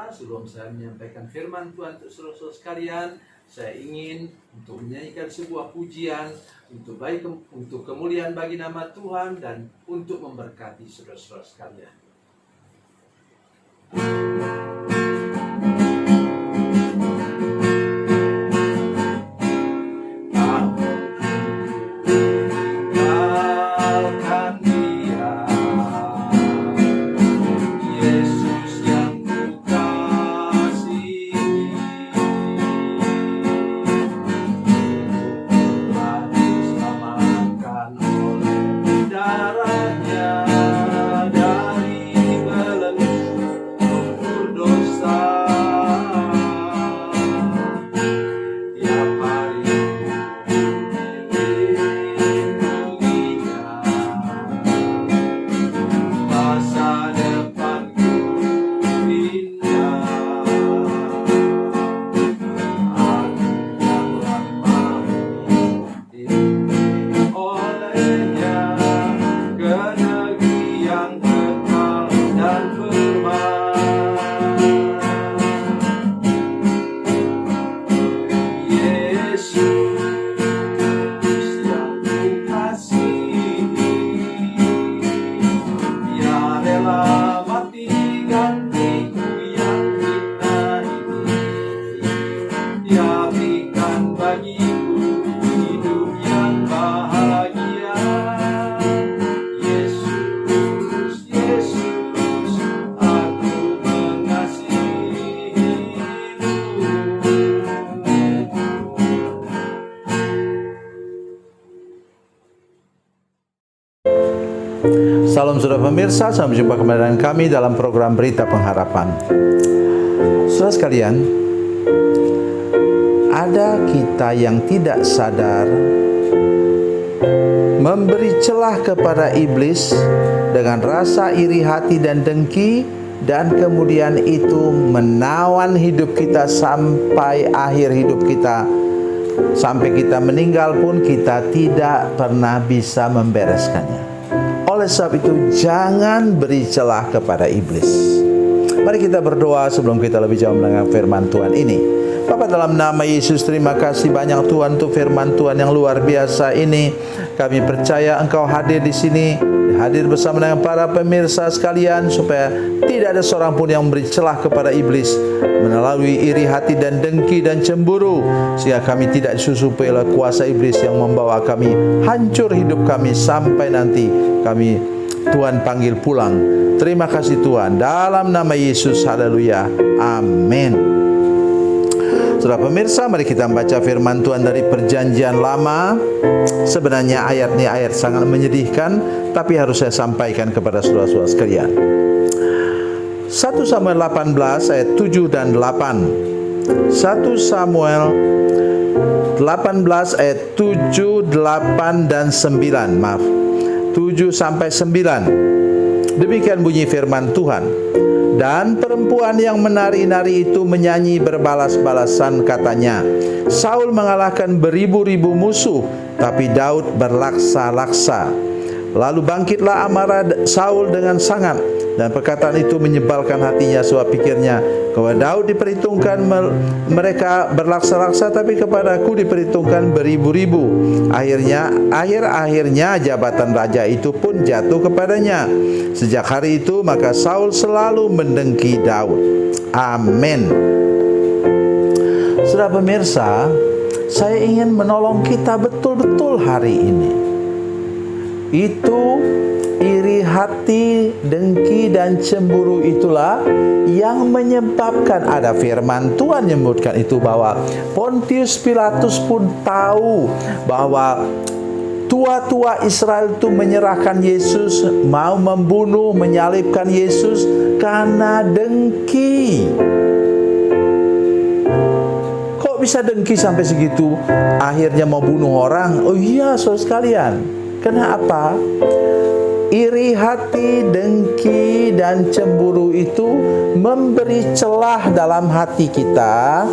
pemirsa, sebelum saya menyampaikan firman Tuhan untuk saudara-saudara sekalian, saya ingin untuk menyanyikan sebuah pujian untuk kemuliaan bagi nama Tuhan dan untuk memberkati saudara-saudara sekalian. Salam saudara pemirsa, sampai jumpa kembali dengan kami dalam program Berita Pengharapan. Saudara sekalian, ada kita yang tidak sadar memberi celah kepada iblis dengan rasa iri hati dan dengki, dan kemudian itu menawan hidup kita sampai akhir hidup kita. Sampai kita meninggal pun kita tidak pernah bisa membereskannya. Oleh sebab itu, jangan beri celah kepada iblis. Mari kita berdoa sebelum kita lebih jauh mendengar firman Tuhan ini. Bapa, dalam nama Yesus, terima kasih banyak Tuhan untuk firman Tuhan yang luar biasa ini. Kami percaya Engkau hadir di sini, hadir bersama dengan para pemirsa sekalian, supaya tidak ada seorang pun yang memberi celah kepada iblis melalui iri hati dan dengki dan cemburu, sehingga kami tidak disusupi oleh kuasa iblis yang membawa kami hancur hidup kami sampai nanti kami Tuhan panggil pulang. Terima kasih Tuhan, dalam nama Yesus, haleluya, amin. Saudara pemirsa, mari kita membaca firman Tuhan dari Perjanjian Lama. Sebenarnya ayat ini ayat sangat menyedihkan, tapi harus saya sampaikan kepada saudara-saudara sekalian. 1 Samuel 18 ayat 7 dan 8. 1 Samuel 18 ayat 7, 8 dan 9. Maaf, 7 sampai 9. Demikian bunyi firman Tuhan. Dan perempuan yang menari-nari itu menyanyi berbalas-balasan, katanya, Saul mengalahkan beribu-ribu musuh, tapi Daud berlaksa-laksa. Lalu bangkitlah amarah Saul dengan sangat, dan perkataan itu menyebalkan hatinya, sebab pikirnya, kalau Daud diperhitungkan mereka berlaksa-laksa, tapi kepadaku diperhitungkan beribu-ribu. Akhirnya jabatan raja itu pun jatuh kepadanya. Sejak hari itu maka Saul selalu mendengki Daud. Amin. Saudara pemirsa, saya ingin menolong kita betul-betul hari ini. Itu iri hati, dengki dan cemburu itulah yang menyebabkan, ada firman Tuhan yang menyebutkan itu, bahwa Pontius Pilatus pun tahu bahwa tua-tua Israel itu menyerahkan Yesus, mau membunuh, menyalibkan Yesus karena dengki. Kok bisa dengki sampai segitu? Akhirnya mau bunuh orang. Oh iya, saudara sekalian. Kenapa? Iri hati, dengki, dan cemburu itu memberi celah dalam hati kita,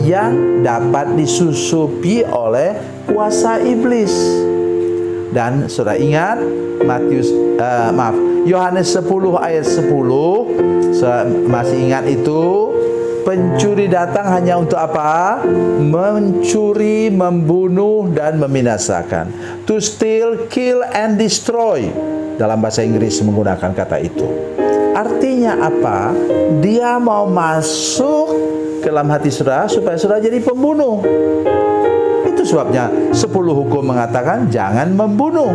yang dapat disusupi oleh kuasa iblis. Dan saudara ingat Yohanes 10 ayat 10. Masih ingat itu? Pencuri datang hanya untuk apa? Mencuri, membunuh, dan membinasakan. To steal, kill, and destroy. Dalam bahasa Inggris menggunakan kata itu. Artinya apa? Dia mau masuk ke dalam hati saudara supaya saudara jadi pembunuh. Itu sebabnya 10 hukum mengatakan jangan membunuh.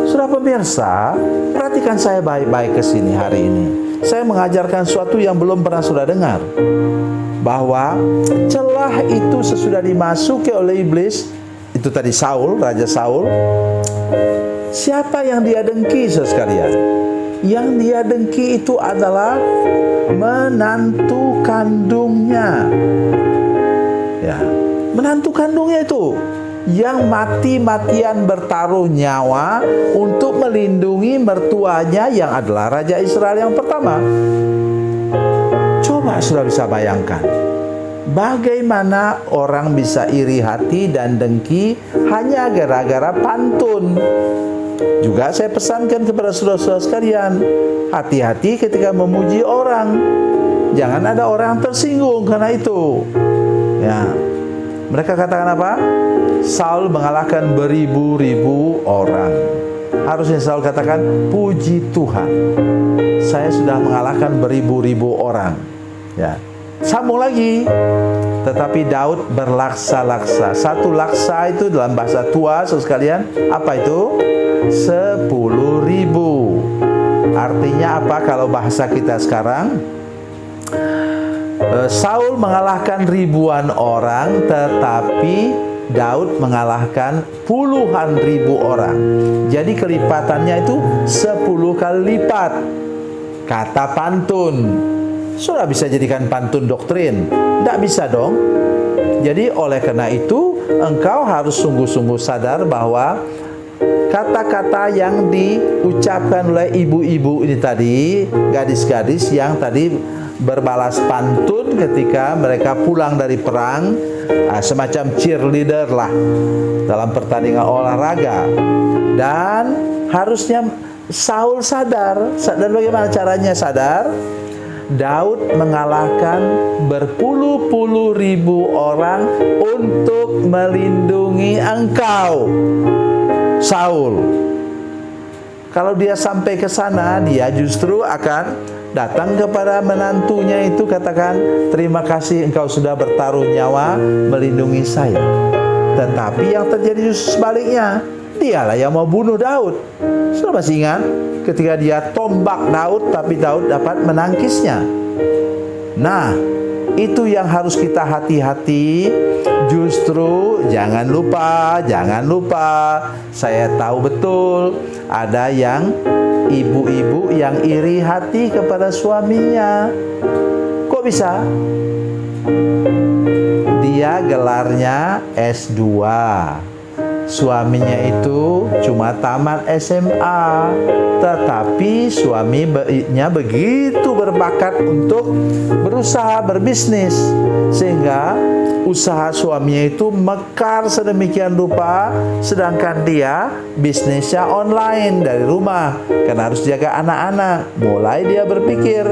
Saudara pemirsa, perhatikan saya baik-baik ke sini hari ini. Saya mengajarkan sesuatu yang belum pernah saudara dengar. Bahwa celah itu sesudah dimasuki oleh iblis, itu tadi Saul, Raja Saul. Siapa yang dia dengki, saudara sekalian? Yang dia dengki itu adalah menantu kandungnya. Ya, menantu kandungnya itu yang mati-matian bertaruh nyawa untuk melindungi mertuanya yang adalah Raja Israel yang pertama. Coba sudah bisa bayangkan bagaimana orang bisa iri hati dan dengki hanya gara-gara pantun. Juga saya pesankan kepada saudara-saudara sekalian, hati-hati ketika memuji orang. Jangan ada orang tersinggung karena itu. Ya, mereka katakan apa? Saul mengalahkan beribu-ribu orang. Harusnya Saul katakan, puji Tuhan, saya sudah mengalahkan beribu-ribu orang. Ya, sambung lagi. Tetapi Daud berlaksa-laksa. Satu laksa itu dalam bahasa tua, saudara sekalian, apa itu? 10.000. Artinya apa kalau bahasa kita sekarang? Saul mengalahkan ribuan orang, tetapi Daud mengalahkan puluhan ribu orang. Jadi kelipatannya itu 10 kali lipat. Kata pantun, sudah bisa jadikan pantun doktrin? Tidak bisa dong. Jadi oleh karena itu engkau harus sungguh-sungguh sadar bahwa kata-kata yang diucapkan oleh ibu-ibu ini tadi, gadis-gadis yang tadi berbalas pantun ketika mereka pulang dari perang, semacam cheerleader lah dalam pertandingan olahraga. Dan harusnya Saul sadar bagaimana caranya sadar? Daud mengalahkan berpuluh-puluh ribu orang untuk melindungi engkau, Saul. Kalau dia sampai ke sana, dia justru akan datang kepada menantunya itu, katakan, terima kasih engkau sudah bertaruh nyawa melindungi saya. Tetapi yang terjadi justru sebaliknya, dialah yang mau bunuh Daud. Sudah masih ingat ketika dia tombak Daud, tapi Daud dapat menangkisnya. Nah, itu yang harus kita hati-hati. Justru jangan lupa, saya tahu betul ada yang ibu-ibu yang iri hati kepada suaminya. Kok bisa? Dia gelarnya S2, suaminya itu cuma tamat SMA, tetapi suaminya begitu berbakat untuk berusaha berbisnis, sehingga usaha suaminya itu mekar sedemikian rupa, sedangkan dia bisnisnya online dari rumah karena harus jaga anak-anak. Mulai dia berpikir,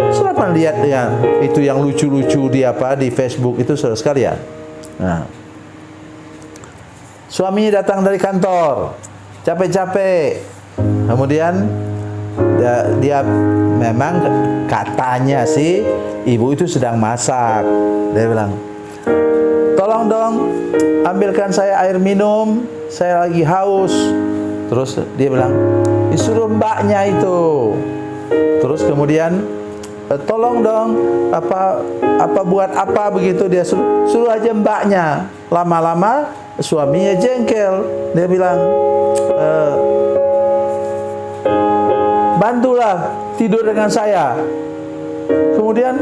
siapa lihat ya itu yang lucu-lucu di Facebook itu, saudara sekalian. Nah, suaminya datang dari kantor, capek-capek, kemudian dia memang katanya sih ibu itu sedang masak. Dia bilang, tolong dong ambilkan saya air minum, saya lagi haus. Terus dia bilang, disuruh mbaknya itu. Terus kemudian, tolong dong buat apa begitu, dia suruh aja mbaknya. Lama-lama suaminya jengkel. Dia bilang, bantulah tidur dengan saya. Kemudian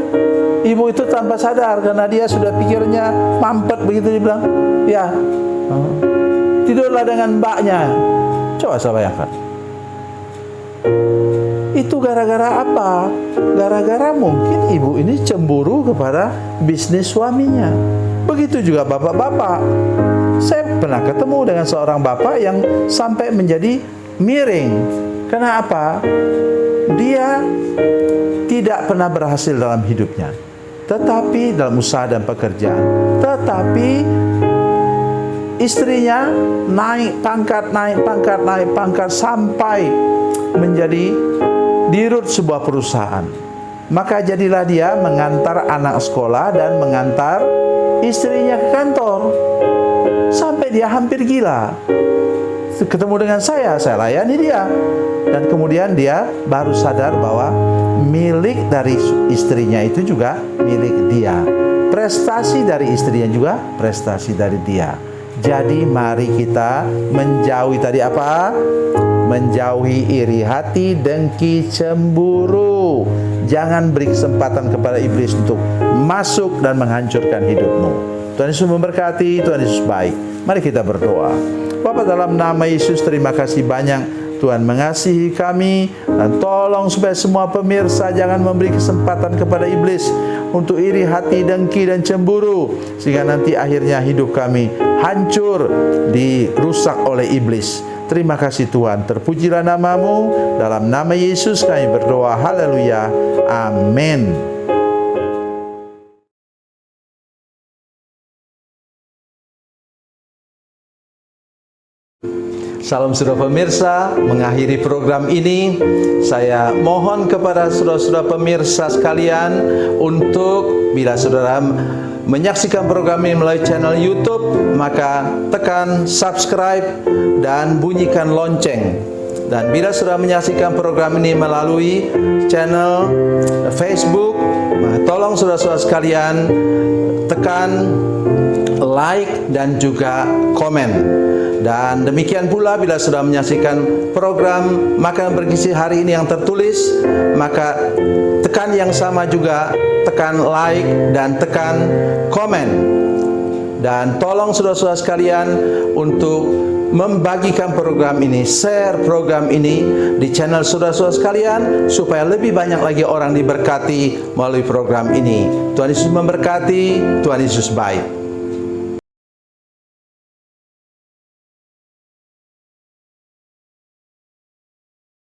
ibu itu tanpa sadar, karena dia sudah pikirnya mampet begitu, dia bilang, ya, tidurlah dengan mbaknya. Coba saya bayangkan. Itu gara-gara apa? Gara-gara mungkin ibu ini cemburu kepada bisnis suaminya. Begitu juga bapak-bapak. Saya pernah ketemu dengan seorang bapak yang sampai menjadi miring Karena apa? Dia tidak pernah berhasil dalam hidupnya, tetapi dalam usaha dan pekerjaan. Tetapi istrinya naik pangkat sampai menjadi dirut sebuah perusahaan. Maka jadilah dia mengantar anak sekolah dan mengantar istrinya ke kantor. Sampai dia hampir gila. Ketemu dengan saya layani dia. Dan kemudian dia baru sadar bahwa milik dari istrinya itu juga milik dia. Prestasi dari istrinya juga prestasi dari dia. Jadi mari kita menjauhi tadi apa? Menjauhi iri hati, dengki, cemburu. Jangan beri kesempatan kepada iblis untuk masuk dan menghancurkan hidupmu. Tuhan Yesus memberkati, Tuhan Yesus baik. Mari kita berdoa. Bapa, dalam nama Yesus, terima kasih banyak Tuhan mengasihi kami, dan tolong supaya semua pemirsa jangan memberi kesempatan kepada iblis untuk iri hati, dengki, dan cemburu, sehingga nanti akhirnya hidup kami hancur, dirusak oleh iblis. Terima kasih Tuhan, terpujilah namamu. Dalam nama Yesus kami berdoa, haleluya, amin. Salam saudara pemirsa, mengakhiri program ini saya mohon kepada saudara-saudara pemirsa sekalian untuk bila saudara menyaksikan program ini melalui channel YouTube, maka tekan subscribe dan bunyikan lonceng. Dan bila saudara menyaksikan program ini melalui channel Facebook, maka tolong saudara-saudara sekalian tekan like dan juga komen. Dan demikian pula bila sudah menyaksikan program Makanan Bergizi hari ini yang tertulis, maka tekan yang sama juga, tekan like dan tekan komen. Dan tolong saudara-saudara sekalian untuk membagikan program ini, share program ini di channel saudara-saudara sekalian, supaya lebih banyak lagi orang diberkati melalui program ini. Tuhan Yesus memberkati, Tuhan Yesus baik.